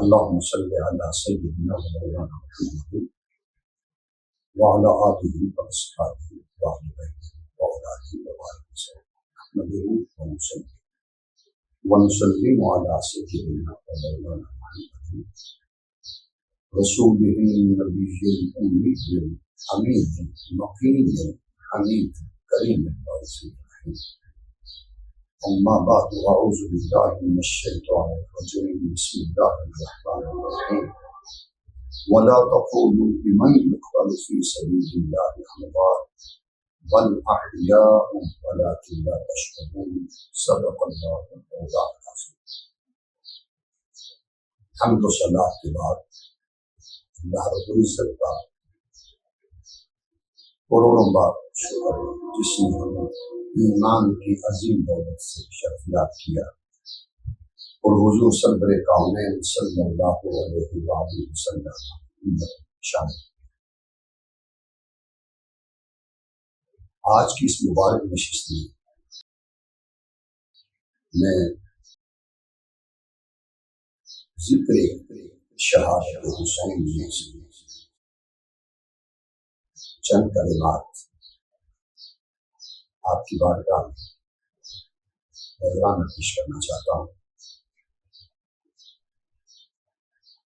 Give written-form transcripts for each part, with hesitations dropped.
اللهم صل على سيدنا ومولانا محمد وعلى آله وأصحابه وأهل بيته وأولاده وبارك وسلم نحمده ونسلم على سيدنا ومولانا محمد رسوله النبي الأمي الأمين المقيم الحميد الكريم الرسول الرحيم. أما بعد، أعوذ بالله من الشيطان الرجيم. بسم الله الرحمن الرحيم. ولا تقولوا لمن يقتل في سبيل الله أموات بل أحياء ولكن لا تشعرون. صدق الله مولانا العظيم. حمد و صلاۃ کے بعد اللہ رب العزت کا کروڑوں بار شکر ہے جس نے ہمیں ایمان کی عظیم دولت سے شرفیاب کیا اور حضور صدر کونین صلی اللہ علیہ وآلہ وسلم شامل. آج کی اس مبارک نشست میں ذکر شہادت حسین میں چند کلمات آپ کی بارگاہ میں پیش کرنا چاہتا ہوں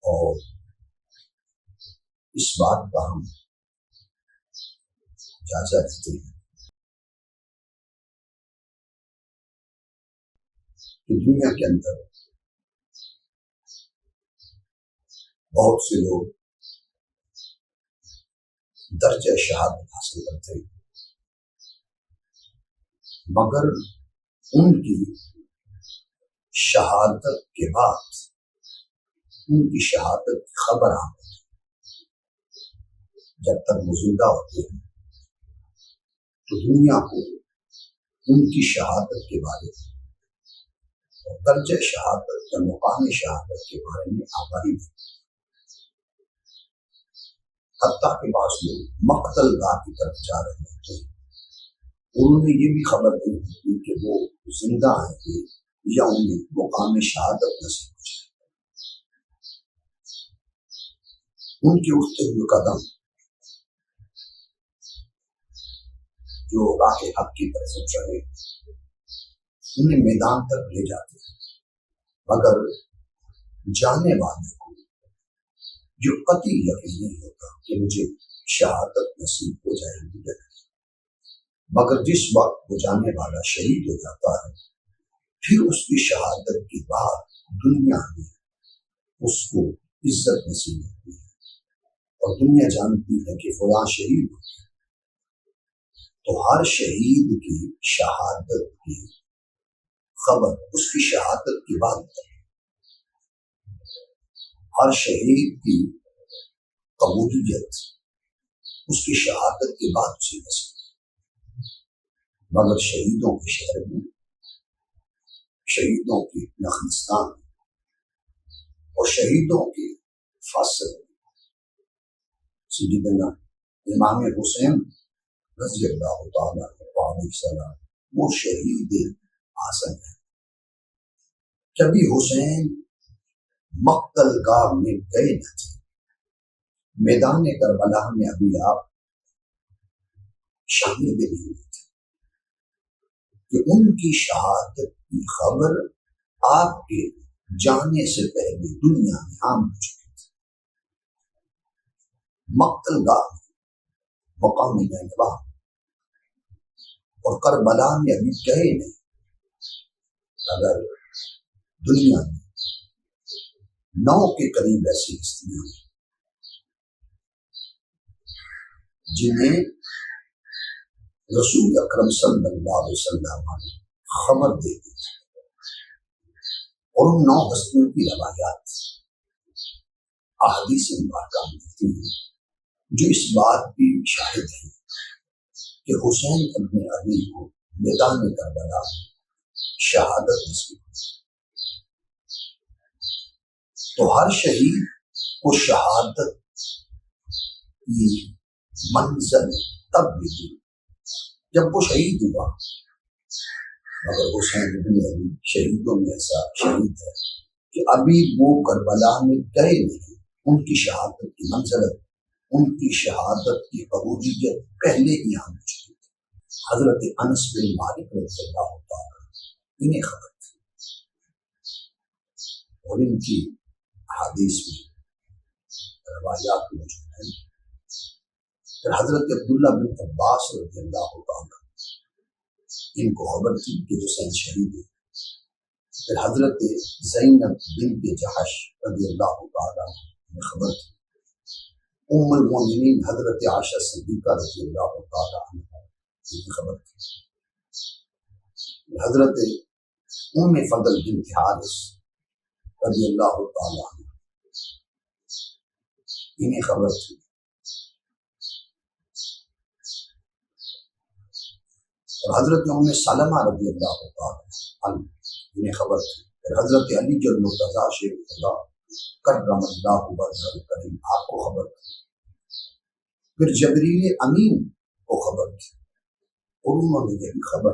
اور اس بات کا ہم جائزہ لیتے ہیں کہ دنیا کے اندر بہت سے لوگ درجہ شہادت حاصل کرتے ہیں، مگر ان کی شہادت کے بعد ان کی شہادت کی خبر آتی ہے. جب تک وہ زندہ ہوتے ہیں تو دنیا کو ان کی شہادت کے بارے میں اور درجہ شہادت یا مقام شہادت کے بارے میں آگاہی دی. حتیٰ کہ بعض لوگ مقتل گاہ کی طرف جا رہے ہوتے ہیں، انہوں نے یہ بھی خبر دی ہوتی کہ وہ زندہ آئیں گے یا انہیں مقام شہادت نصیب ہو جائے. ان کے اٹھتے ہوئے قدم جو راہ حق کی طرف چڑھے انہیں میدان تک لے جاتے ہیں، مگر جانے والے کو جو قطعی یقین نہیں ہوتا کہ مجھے شہادت نصیب ہو جائے گی. مگر جس وقت وہ جانے والا شہید ہو جاتا ہے پھر اس کی شہادت کے بعد دنیا میں اس کو عزت نصیب ہوتی ہے اور دنیا جانتی ہے کہ فلاں شہید ہو گیا. تو ہر شہید کی شہادت کی خبر اس کی شہادت کے بعد ہر شہید کی قبولیت اس کی شہادت کے بعد اسے نصیب. مگر شہیدوں کے شہر میں، شہیدوں کے نخلستان اور شہیدوں کے فاصل سیدنا امام حسین رضی اللہ تعالیٰ علیہ السلام وہ شہید اعظم ہے. کبھی حسین مقتل گاہ میں گئے نہ تھے. میدان کربلا میں ابھی آپ شامل بھی نہیں ہوئے تھے کہ ان کی شہادت کی خبر آپ کے جانے سے پہلے دنیا میں عام ہو چکی تھی. مقتل گاہ مقام نینوا اور کربلا میں ابھی گئے نہیں، اگر دنیا میں 9 کے قریب ایسی ہستیاں جنہیں رسول اکرم صلی اللہ علیہ وسلم نے خبر دے دی اور ان 9 ہستیوں کی روایات احادیث مبارکہ ملتی ہیں جو اس بات کی شاہد ہے کہ حسین ابن علی کو میدان کربلا شہادت نصیب ہوئی. تو ہر شہید کو شہادت کی منزل تب ملی جب وہ شہید ہوا. مگر حسین ابن علی شہیدوں میں ایسا شہید ہے کہ ابھی وہ کربلا میں گئے نہیں، ان کی شہادت کی منزلت، ان کی شہادت کی قبولیت پہلے ہی آ چکی تھی۔ حضرت انس بن مالک رضی اللہ تعالیٰ انہیں خبر تھی، اور ان کی حدیث میں روایات موجود ہیں۔ پھر حضرت عبداللہ بن عباس رضی اللہ تعالیٰ ان کو خبر تھی کہ حسین شہید ہے۔ پھر حضرت زینب بنت جحش رضی اللہ تعالیٰ نے خبر تھی۔ ام المؤمنین حضرت عائشہ صدیقہ رضی اللہ تعالیٰ عنہا کی خبر تھی۔ حضرت ام فضل بنت حارث رضی اللہ تعالیٰ عنہ انہیں خبر تھی۔ اور حضرت ام سلمہ رضی اللہ تعالیٰ عنہ انہیں خبر تھی۔ پھر حضرت علی المرتضیٰ شریف اللہ کرم اللہ وجہہ الکریم آپ کو خبر تھی۔ پھر جبریل امین کو خبر تھی، اور انہوں نے یہ خبر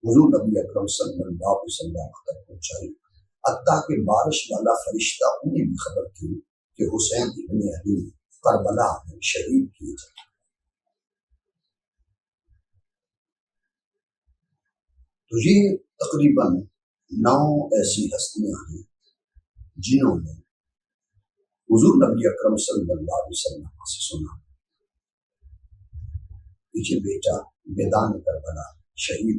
حضور نبی اکرم صلی اللہ علیہ وسلم تک پہنچائی، حتیٰ کہ بارش والا فرشتہ انہیں بھی خبر تھی کہ حسین ابن علی کربلا میں شہید کیے جائیں۔ تو یہ تقریباً 9 ایسی ہستیاں ہیں جنہوں نے حضور نبی اکرم صلی اللہ علیہ وسلم سے سنا پیچھے بیٹا میدان کربلا شہید۔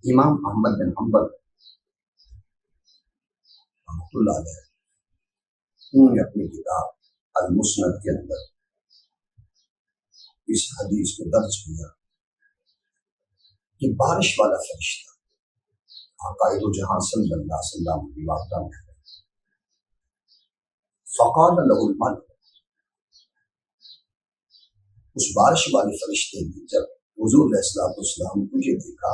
امام احمد بن حنبل رحمۃ اللہ علیہ انہوں نے اپنی کتاب المسند کے اندر اس حدیث کو درج کیا کہ بارش والا فرشتہ عقائد و جہاں صلی اللہ علیہ وسلم کی واقعہ میں فقال له الملک، اس بارش والے فرشتے نے جب حضور علیہ السلام کو یہ دیکھا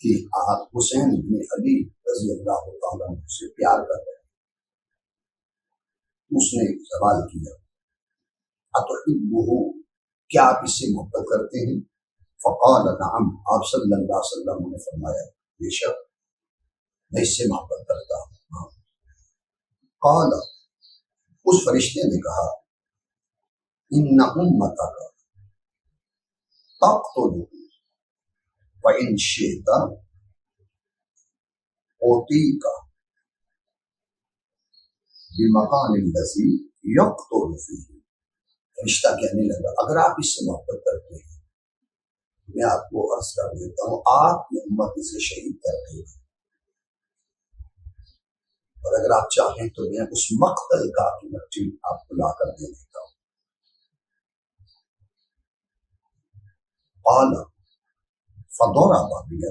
کہ آپ حسین بن علی رضی اللہ تعالیٰ عنہ سے پیار کر رہے ہیں، اس نے سوال کیا اتحبہ، کیا آپ اس سے محبت کرتے ہیں؟ فقال نعم، آپ صلی اللہ علیہ وسلم نے فرمایا بے شک میں اس سے محبت کرتا ہوں۔ قال، اس فرشتے نے کہا ان امتک تقتل وان شئت اعطیک بمکان الذی یقتل فیہ۔ فرشتہ کہنے لگا اگر آپ اس سے محبت کرتے ہیں میں آپ کو عرض کر دیتا ہوں آپ کی امت اسے شہید کر دے گی، اور اگر آپ چاہیں تو میں اس مقتل کا کی مٹی آپ کو لا کر دے دیتا ہوں۔ قال فضرب بیدہ،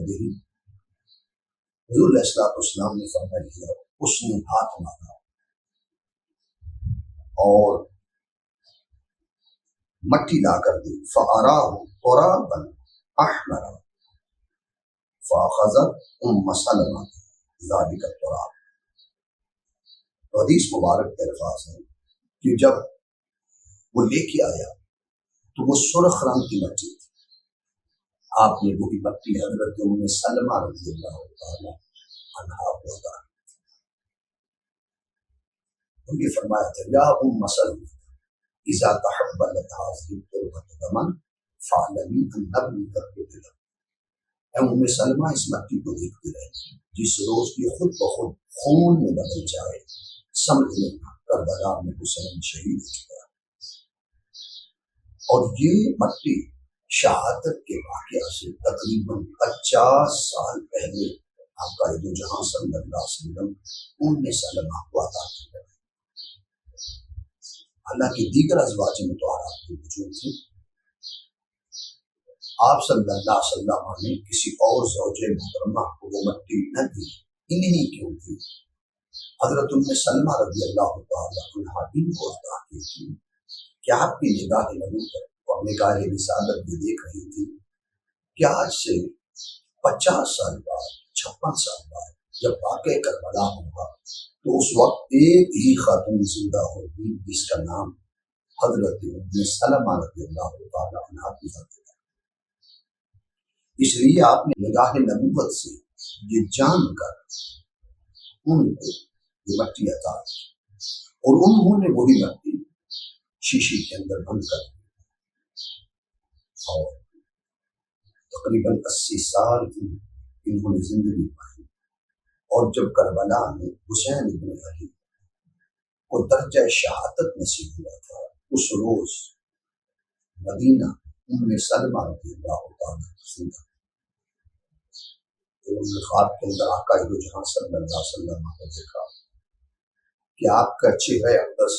حضور علیہ السلام نے فرمایا اس نے ہاتھ مارا اور مٹی لا کر دی، فَأَرَاهُ تُرَابًا أَحْمَرَ فَأَخَذَتْ أُمُّ سَلَمَةَ ذَلِكَ التُّرَابَ۔ تو حدیث مبارک کے الفاظ ہیں کہ جب وہ لے کے آیا تو وہ سرخ رنگ کی مٹی تھی، آپ نے وہی مٹی حضرت ام سلمہ رضی اللہ تعالی عنہا کو عطا کی، ان کی فرمایا تھا یا ام سلمہ اذا تحبلت هذه التربة دما فاعلمی ان ابنک قتل۔ اے ام سلمہ اس مٹی کو دیکھتے رہے، جس روز یہ خود بخود خون میں بدل جائے سمجھ لینا کربلا میں حسین شہید ہو چکا ہے۔ اور یہ مٹی شہادت کے واقعہ سے تقریباً 50 سال پہلے آقا دو جہاں صلی اللہ علیہ وسلم ام سلمہ کو عطا کی گئی۔ حالانکہ دیگر ازواج مطہرات کی وجود تھی، آپ صلی اللہ علیہ وسلم نے کسی اور زوج محترمہ کو وہ مٹی نہ دی، انہیں کیوں دی؟ حضرت ام سلمہ رضی اللہ تعالی عنہا ان کو عطا کی تھی کہ آپ کی نگاہ نبوت اور نگاہ رسالت بھی دیکھ رہی تھی کہ آج سے 50 سال بعد 56 سال بعد جب واقع کربلا ہوگا تو اس وقت ایک ہی خاتون زندہ ہوگی جس کا نام حضرت ام سلمہ رضی اللہ تعالی عنہا کی ذات ہے۔ اس لیے آپ نے نگاہ نبوت سے یہ جان کر ان کو یہ مٹی عطا کی اور انہوں نے وہی مٹی شیشے کے اندر بند کر دی اور تقریباً 80 سال انہوں نے زندگی پائی. اور جب کربلا میں حسین ابن علی کو درجہ شہادت نصیب ہوا تھا اس روز مدینہ ام سلمہ رضی اللہ تعالیٰ زندہ خواب کے اندر آقا دو جہاں صلی اللہ علیہ وسلم کو دیکھا کہ آپ کا چہرہ اقدس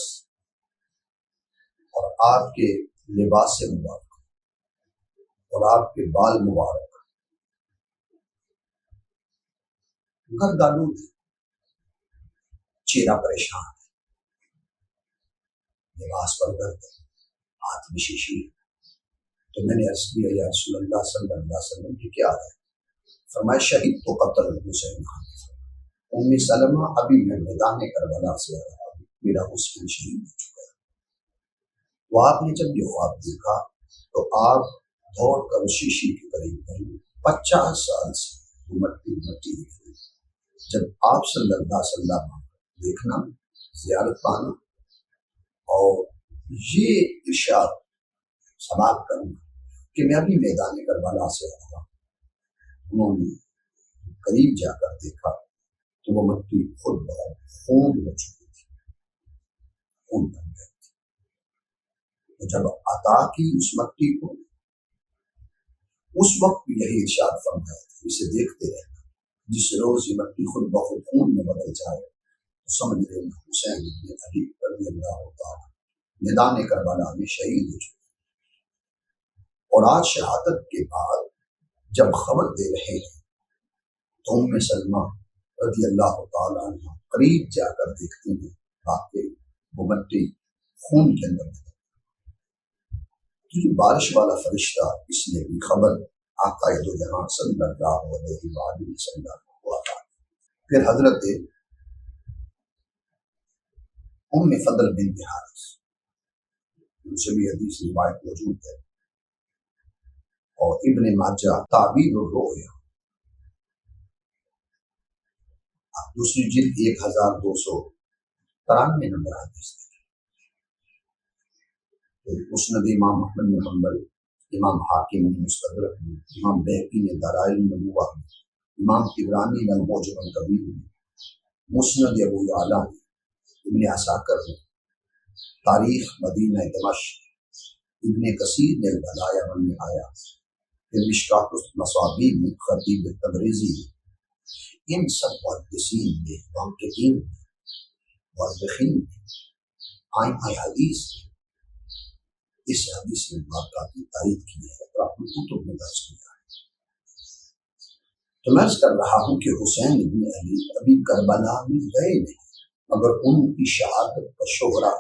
اور آپ کے لباس مبارک اور آپ کے بال مبارک گردآلود ہے، چہرہ پریشان ہے، لباس پر گرد ہے، ہاتھ میں شیشی ہے. تو میں نے عرض کیا یا رسول اللہ صلی اللہ علیہ وسلم کی کیا ہے؟ فرمایا شہید تو قتل حسین. ام سلمہ ابھی میں میدان کربلا سے آ رہا ہوں، میرا حسین شہید ہو چکا ہے. تو آپ نے جب یہ خواب دیکھا تو آپ دوڑ کر شیشی کے قریب گئی. 50 سال سے مٹی مٹی دکھ رہی. جب آپ صلی اللہ علیہ وسلم دیکھنا، زیارت پانا اور یہ ارشاد سماعت کرنا کہ میں ابھی میدان کربلا سے آ رہا ہوں. انہوں نے قریب جا کر دیکھا تو وہ مٹی خود بہت خون ہو چکی تھی، خون بن گئی تھی. تو جب عطا کی اس مٹی کو اس وقت بھی یہی ارشاد فرمایا تھا اسے دیکھتے رہنا، جس روز یہ مٹی خود بخود خون میں بدل جائے تو سمجھ لینا حسین ابن علی رضی اللہ تعالیٰ میدان کربلا میں شہید ہو چکے. اور آج شہادت کے بعد جب خبر دے رہے ہیں تو ام سلمہ رضی اللہ تعالیٰ عنہ قریب جا کر دیکھتے ہیں واقعی وہ مٹی خون کے اندر بدل. بارش والا فرشتہ اس نے بھی خبر آقا دو جہاں صلی اللہ علیہ وآلہ وسلم کو عطا. پھر حضرت ام فضل بنت حارث ان سے بھی حدیث روایت موجود ہے اور ابن ماجہ تعبیر الرؤیا دوسری جلد 1293 نمبر حدیث ہے. مسند امام احمد بن حنبل، امام حاکم نے مستدرک میں، امام بہقی نے دلائل النبوہ میں، امام طبرانی نے المعجم الکبیر میں، مسند ابو یعلا نے، ابن عساکر نے تاریخ مدینہ دمشق، ابن کثیر نے البدایہ والنہایہ، پھر مشکات المصابیح میں خطیب تبریزی نے، ان سب محدثین نے، محققین نے، مورخین نے، ائمہ حدیث نے اس حدیث مبارکہ کی تائید کی ہے اور اپنی کتب میں درج کیا ہے. تو میں عرض کر رہا ہوں کہ حسین ابن علی ابھی کربلا میں گئے نہیں، مگر ان کی شہادت کا شہرہ،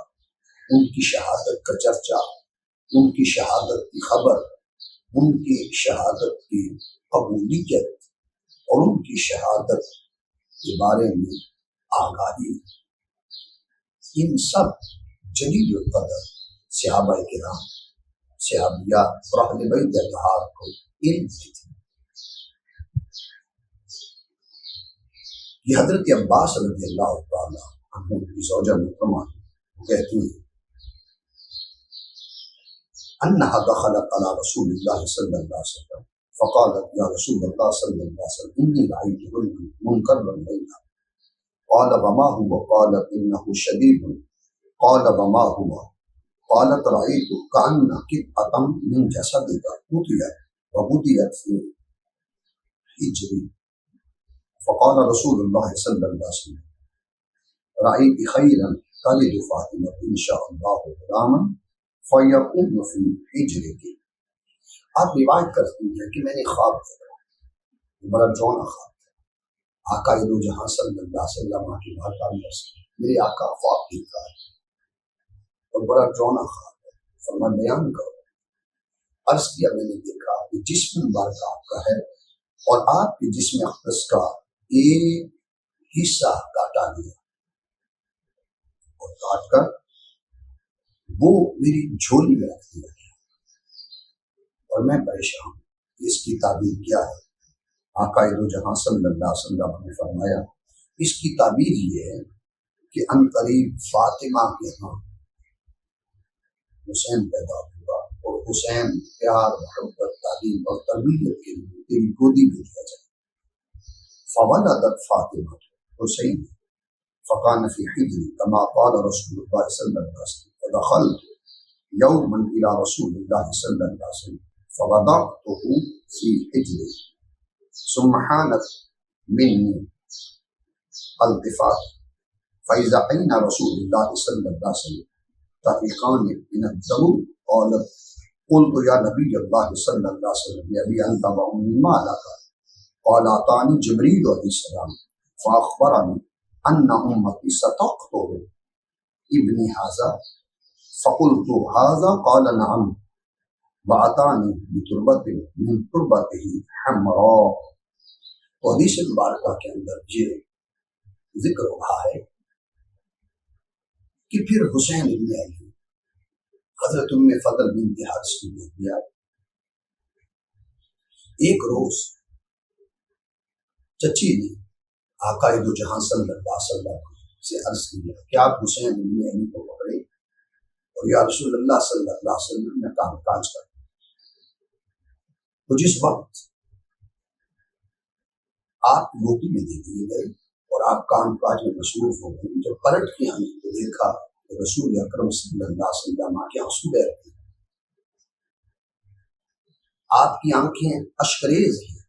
ان کی شہادت کا چرچا، ان کی شہادت کی خبر، ان کی شہادت کی قبولیت اور ان کی شہادت کے بارے میں آگاہی، ان سب جلیل القدر صحابہ کرام، صحابیات اور اہل بیت اطہار کو علم تھی. یہ حضرت عباس رضی اللہ تعالیٰ عنہ کی زوجہ محترمہ کہتی ہیں انہا دخلت علی رسول اللہ صلی اللہ علیہ وسلم فقالت یا رسول اللہ صلی اللہ علیہ وسلم انی رأیت منکرا لیلا قال وما هو قالت انه شدید قال وما هو قالت رأيت كأن قطعة من جسدك قطعت وبديت في حجري فقال رسول الله صلى الله عليه وسلم رأيت خيرا تلد فاطمة إن شاء الله غلاما فيكون في حجرك. آپ روایت کرتی ہیں کہ میں نے خواب دیکھا، بڑا ڈراؤنا خواب تھا. آقا دو جہاں صلی اللہ علیہ وسلم کی بات میرے آقا خواب دیکھا ہے اور بڑا ڈراؤنا خواب ہے، فرمان بیان کرو. عرض کیا میں نے دیکھا کہ جسم مبارک آپ کا ہے اور آپ کے جسم اقدس کا ایک حصہ کاٹا گیا اور کاٹ کر وہ میری جھولی میں رکھ دیا گیا اور میں پریشان ہوں. اس کی تعبیر کیا ہے؟ آقا دو جہاں صلی اللہ علیہ وسلم نے فرمایا اس کی تعبیر یہ ہے کہ ان قریب فاطمہ کے ہاں حسین پیدا ہوا اور حسین پیار محبت تعلیم اور تربیت کے لیے تیری گودی میں دیا جائے. فولدت فاطمہ حسین فقان فی حجری كما قال رسول اللہ صلی اللہ علیہ وسلم فدخلت يوما الى رسول اللہ صلی اللہ علیہ وسلم فوضعته في حجری ثم حانت مني التفات فإذا أين رسول الله صلى الله عليه وسلم تفيقان من الدم قلت يا نبي الله صلى الله عليه وسلم يا أبي أنت وأمي ما لك قال أعطاني جبريل عليه السلام فأخبرني أن أمتي ستقتل ابني هذا فقلت هذا قال نعم وأتاني بتربة من تربته حمراء. حدیث مبارکہ کے اندر یہ ذکر ہو رہا ہے کہ پھر حسین ابن علی حضرت ام فضل بنت حارث کی بیٹی آئی. ایک روز چچی نے آقا دو جہاں صلی اللہ علیہ وسلم سے عرض کیا کہ آپ حسین ابن علی کو پکڑے اور یا رسول اللہ صلی اللہ علیہ وسلم نے کام کاج کر. تو جس وقت آپ گوتی میں دے دیے گئے اور آپ کام کاج میں مصروف ہو گئے، جب پلٹ کے آنے کو دیکھا تو رسول اکرم صلی اللہ علیہ وسلم کے آنسو بہ رہے ہیں، آپ کی آنکھیں اشکریز ہیں،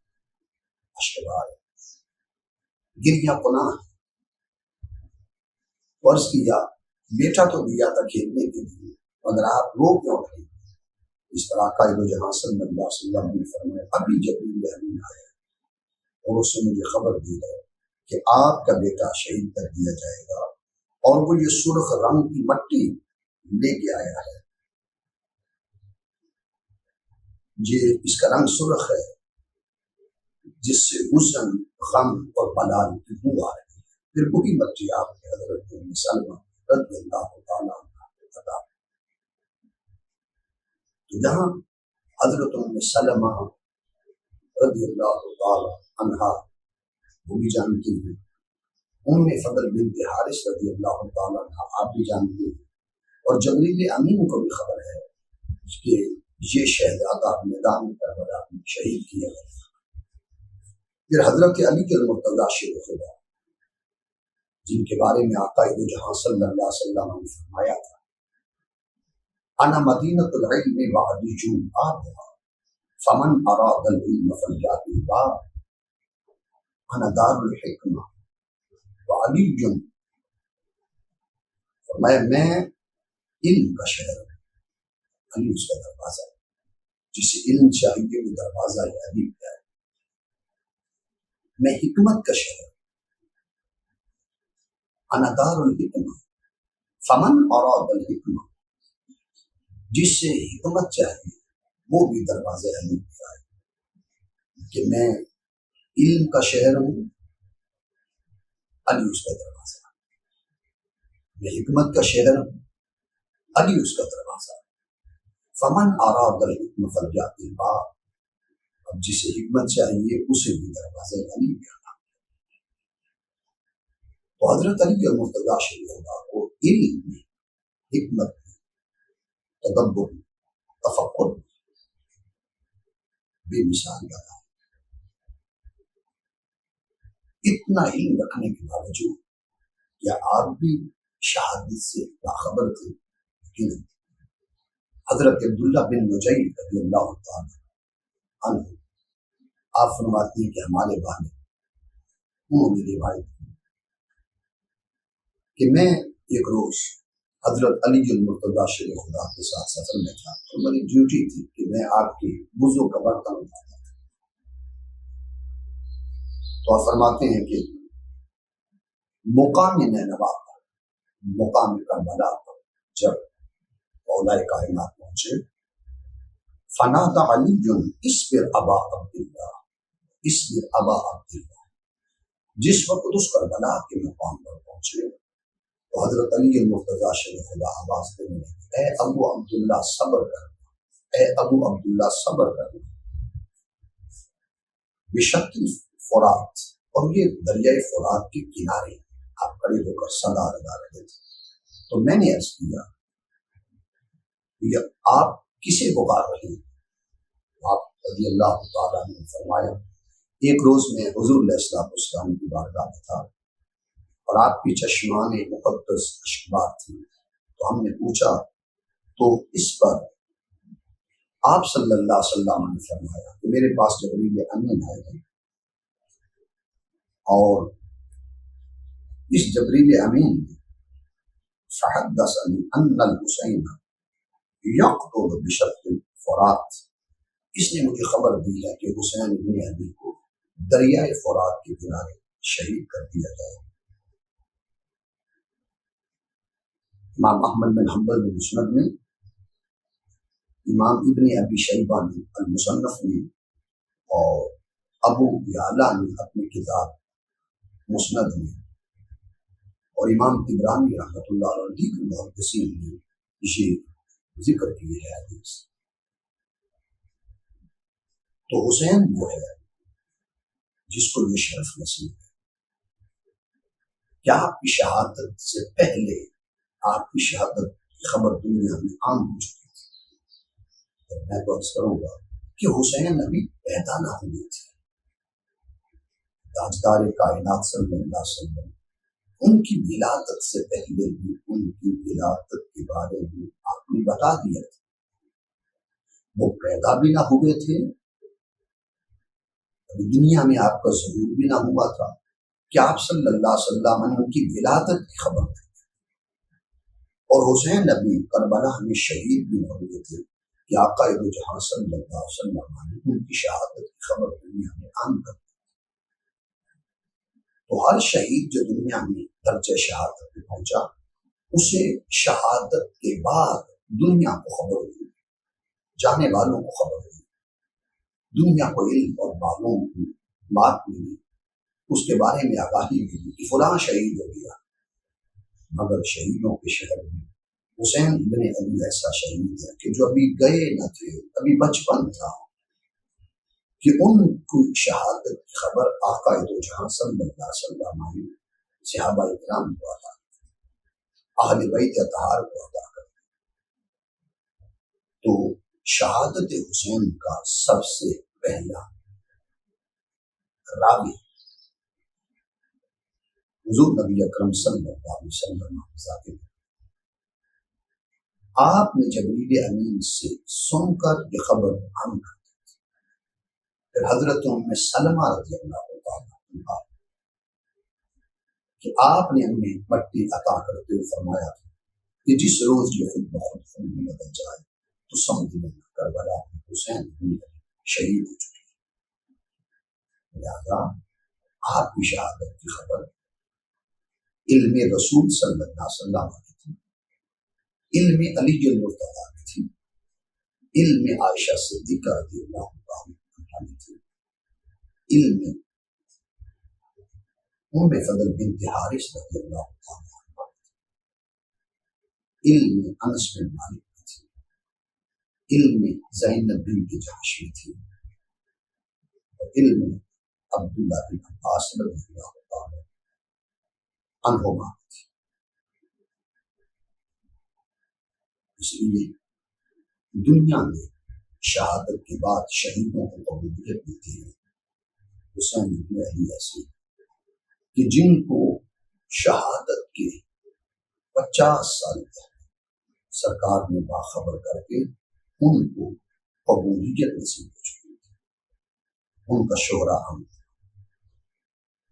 اشکبار گریاں پناہ ہیں. عرض کیا بیٹا تو دیا تھا کھیلنے کے لیے مگر آپ رو کیوں رہے؟ اس پر آقا دو جہاں صلی اللہ علیہ وسلم نے فرمایا ابھی جبریل امین آیا اور اس سے مجھے خبر دی ہے کہ آپ کا بیٹا شہید کر دیا جائے گا اور وہ یہ سرخ رنگ کی مٹی لے کے آیا ہے. یہ اس کا رنگ سرخ ہے جس سے حزن غم اور ملال کی بو آ رہی ہے. پھر وہی مٹی آپ کے حضرت ام سلمہ رضی اللہ تعالیٰ عنہا کو عطا. تو جہاں حضرت ام سلمہ رضی اللہ تعالیٰ عنہا وہ بھی جانتی ہیں، ام فضل بنت حارث رضی اللہ تعالیٰ عنہ آپ بھی جانتے ہیں، اور جبریل امین کو بھی خبر ہے کہ یہ شہزادہ میدان کربلا میں شہید کیا گیا. پھر حضرت علی کے المرتضیٰ شیر خدا جن کے بارے میں آقا دو جہاں صلی اللہ علیہ وسلم نے فرمایا تھا انا مدینۃ العلم وعدی آبها فمن اراد العلم فلیأتی بها انا دار الحکمہ وعلی فرمایا میں علم کا شہر ہوں، علی اس کا دروازہ ہے، جسے علم چاہیے وہ دروازہ ہے علی کا ہے. میں حکمت کا شہر ہوں، انا دار الحکمہ فمن اراد الحکمہ جس سے حکمت چاہیے وہ بھی دروازے علی کا ہے. کہ میں علم کا شہر ہوں، علی اس کا دروازہ، میں حکمت کا شہر ہوں، علی اس کا دروازہ. فمن اراد الحکمہ فلیأتی بها اب جسے حکمت چاہیے اسے بھی دروازے علی کا. تو حضرت علی المرتضیٰ شریف اللہ کو علم میں، حکمت میں، تدبر میں، تفکر میں بے مثال لگا. اتنا علم رکھنے کے باوجود کیا آپ بھی شہادت سے باخبر تھے؟ لیکن حضرت عبداللہ بن نجیح رضی اللہ تعالی عنہ آپ فرماتے ہیں کہ ہمارے والد انہوں نے روایت کی کہ میں ایک روز حضرت علی المرتضیٰ شریف خدا کے ساتھ سفر میں تھا اور میری ڈیوٹی تھی کہ میں آپ کی وضو کا برتن اٹھاتا تھا. تو آپ فرماتے ہیں کہ مقام نینوا پر، مقام کربلا پر جب مولا کائنات پہنچے فنادى علي اصبر ابا عبداللہ اصبر ابا عبداللہ. جس وقت اس کربلا کے مقام پر پہنچے تو حضرت علی المرتضیٰ شریف خدا آواز دینے لگے اے ابو عبداللہ صبر کرنا، اے ابو عبداللہ صبر کرنا. بشط فرات، اور یہ دریائے فرات کے کنارے آپ کھڑے ہو کر صدا لگا رہے تھے. تو میں نے عرض کیا یہ آپ کسے پکار رہے ہیں؟ آپ رضی اللہ تعالیٰ نے فرمایا ایک روز میں حضور علیہ السلام کی بارگاہ میں تھا اور آپ کی چشمان مقدس اشکبار تھی. تو ہم نے پوچھا تو اس پر آپ صلی اللہ علیہ وسلم نے فرمایا کہ میرے پاس جبریل امین آئے ہیں اور اس جبریل امین نے فحدثنی ان الحسین یقتل بشط فرات، اس نے مجھے خبر دی ہے کہ حسین بن علی کو دریائے فرات کے کنارے شہید کر دیا جائے. امام احمد بن حنبل نے مسند میں، امام ابن ابی شیبہ نے المصنف میں، اور ابو یعلا نے اپنی کتاب مسند میں، اور امام طبرانی رحمۃ اللہ علیہ دیگر محدثین نے یہ ذکر کیے ہے حدیث. تو حسین وہ ہے جس کو یہ شرف نصیب ہے. کیا آپ کی شہادت سے پہلے آپ کی شہادت کی خبر دنیا میں عام ہو چکی تھی؟ اور میں تو عرض کروں گا کہ حسین ابھی پیدا نہ ہوئے تھے. تاجدار کائنات صلی اللہ علیہ وسلم ان کی ولادت سے پہلے بھی ان کی ولادت کے بارے میں آپ نے بتا دیا تھا. وہ پیدا بھی نہ ہوئے تھے، ابھی دنیا میں آپ کا ظہور بھی نہ ہوا تھا کہ آپ صلی اللہ علیہ وسلم نے ان کی ولادت کی خبر دی. اور حسین ابھی کربلا میں شہید بھی نہ ہوئے تھے کہ آقا دو جہاں صلی اللہ علیہ وسلم نے ان کی شہادت کی خبر دنیا میں عام کر دی. تو ہر شہید جو دنیا میں درجہ شہادت میں پہنچا اسے شہادت کے بعد دنیا کو خبر ہوئی، جانے والوں کو خبر ہوئی، دنیا کو علم اور معلوم کی بات ملی، اس کے بارے میں آگاہی ملی کہ فلاں شہید ہو گیا. مگر شہیدوں کے شہر میں حسین ابن علی ایسا شہید ہے کہ جو ابھی گئے نہ تھے، ابھی بچپن تھا، کہ ان کی شہادت کی خبر آقا دو جہاں صلی اللہ علیہ وسلم نے صحابہ کرام کو عطا کی، اہل بیت اطہار کو عطا کر. تو شہادت حسین کا سب سے پہلا راوی حضور نبی اکرم صلی اللہ علیہ وسلم ذات. آپ نے جبریل امین سے سن کر یہ خبر عام کر دی. پھر حضرت ام سلمہ رضی اللہ تعالیٰ عنہ کہ آپ نے ہمیں مٹی عطا کرتے ہوئے فرمایا تھا کہ جس روز یہ خود بخود خون میں بدل جائے تو سمجھ لینا کربلا میں حسین شہید ہو چکے. لہذا آپ کی شہادت کی خبر علم رسول صلی اللہ علیہ وسلم کی تھی، علم علی المرتضیٰ کی تھی، علم عائشہ صدیقہ رضی اللہ عنہا کی تھی، علم ام فضل بنت حارث رضی اللہ عنہا کی تھی، علم انس بن مالک کی تھی، علم زینب بنت جحش کی تھی، اور علم عبداللہ بن عباس رضی اللہ عنہما کی تھی. اس لیے دنیا میں شہادت کے بعد شہیدوں کو قبولیت ملتی ہے. حسین بن علی ایسے کہ جن کو شہادت کے 50 سال پہلے سرکار نے باخبر کر کے ان کو قبولیت نصیب ہو چکی تھی، ان کا شہرہ ہم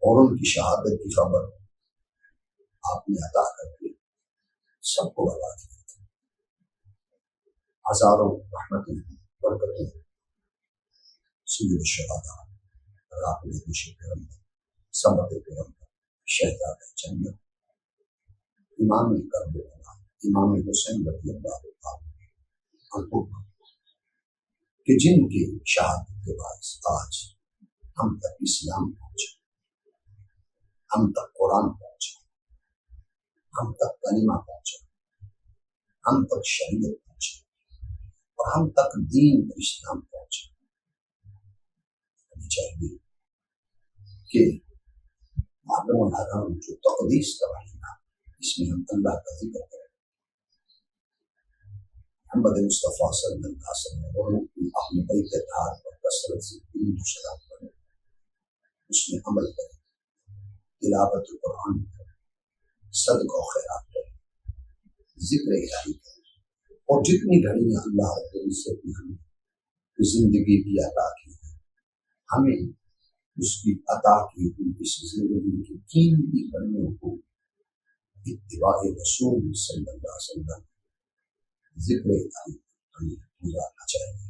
اور ان کی شہادت کی خبر آپ نے عطا کر کے سب کو بتا دیا تھا. ہزاروں رحمتیں برکتیں سید الشہداء راقب پیغمبر سمت پیغمبر شہزاد جنت امام کربلا امام حسین رضی اللہ عنہ کہ جن کی شہادت کے باعث آج ہم تک اسلام پہنچا، ہم تک قرآن پہنچا، ہم تک کلمہ پہنچا، ہم تک شریعت پہنچا، اور ہم تک دین اسلام پہنچا. چاہیے کہ معلوم الحرام جو تقدیس کا مہینہ، اس میں ہم اللہ کا ذکر کریں، محمد مصطفیٰ صلی اللہ علیہ وسلم اور اپنے بیت طاہر پر کثرت سے درود و سلام پڑھیں، اس میں عمل کریں، تلاوت قرآن کریں، صدقہ و خیرات کریں، ذکر الہی کریں، اور جتنی گھڑیاں اللہ رب العزت نے ہمیں زندگی کی عطا کی ہے، ہمیں اس کی عطا کی ہوئی اس زندگی کی قیمتی گھڑیوں کو اتباع رسول صلی اللہ علیہ وسلم ذکر الہی ہمیں گزارنا چاہیے۔